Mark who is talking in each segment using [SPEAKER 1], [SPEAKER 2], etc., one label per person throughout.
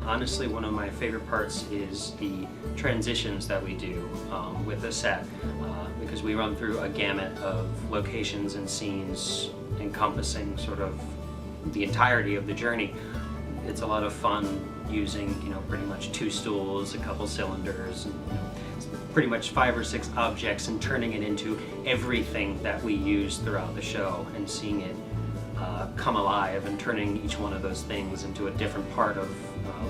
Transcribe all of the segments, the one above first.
[SPEAKER 1] Honestly, one of my favorite parts is the transitions that we do with the set, because we run through a gamut of locations and scenes encompassing sort of the entirety of the journey. It's a lot of fun using, pretty much 2 stools, a couple cylinders, and pretty much 5 or 6 objects, and turning it into everything that we use throughout the show, and seeing it come alive, and turning each one of those things into a different part of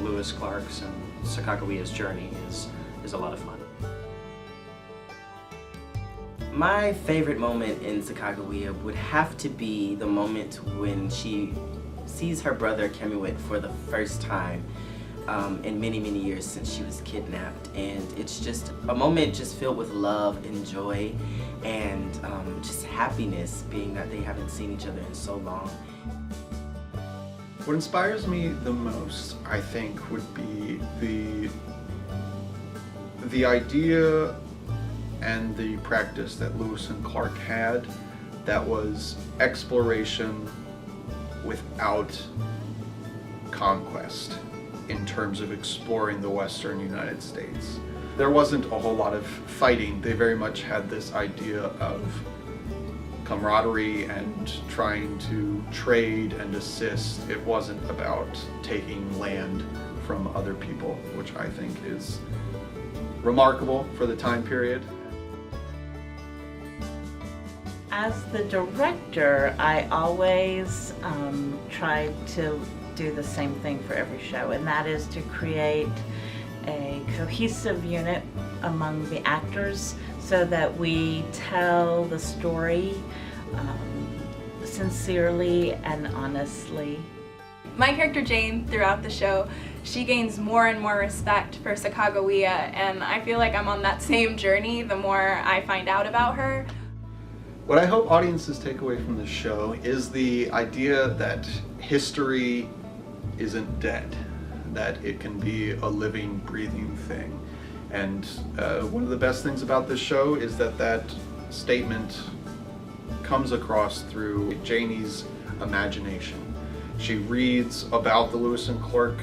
[SPEAKER 1] Lewis Clark's and Sacagawea's journey is a lot of fun.
[SPEAKER 2] My favorite moment in Sacagawea would have to be the moment when she sees her brother Cameahwait for the first time in many, many years since she was kidnapped. And it's just a moment just filled with love and joy and just happiness, being that they haven't seen each other in so long.
[SPEAKER 3] What inspires me the most, I think, would be the idea and the practice that Lewis and Clark had that was exploration without conquest in terms of exploring the Western United States. There wasn't a whole lot of fighting. They very much had this idea of camaraderie and trying to trade and assist. It wasn't about taking land from other people, which I think is remarkable for the time period.
[SPEAKER 4] As the director, I always try to do the same thing for every show, and that is to create a cohesive unit among the actors so that we tell the story sincerely and honestly.
[SPEAKER 5] My character Jane, throughout the show, she gains more and more respect for Sacagawea, and I feel like I'm on that same journey the more I find out about her.
[SPEAKER 3] What I hope audiences take away from the show is the idea that history isn't dead, that it can be a living, breathing thing. And one of the best things about this show is that that statement comes across through Janie's imagination. She reads about the Lewis and Clark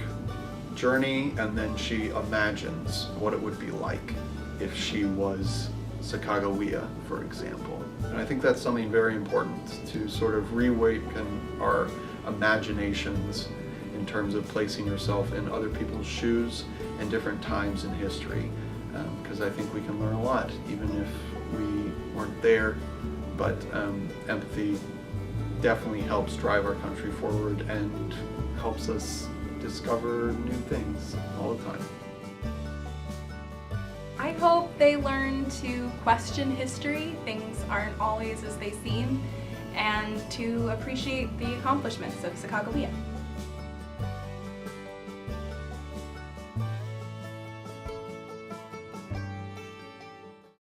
[SPEAKER 3] journey, and then she imagines what it would be like if she was Sacagawea, for example. And I think that's something very important, to sort of reawaken our imaginations in terms of placing yourself in other people's shoes in different times in history, because I think we can learn a lot, even if we weren't there. But empathy definitely helps drive our country forward and helps us discover new things all the time.
[SPEAKER 5] I hope they learn to question history. Things aren't always as they seem, and to appreciate the accomplishments of Sacagawea.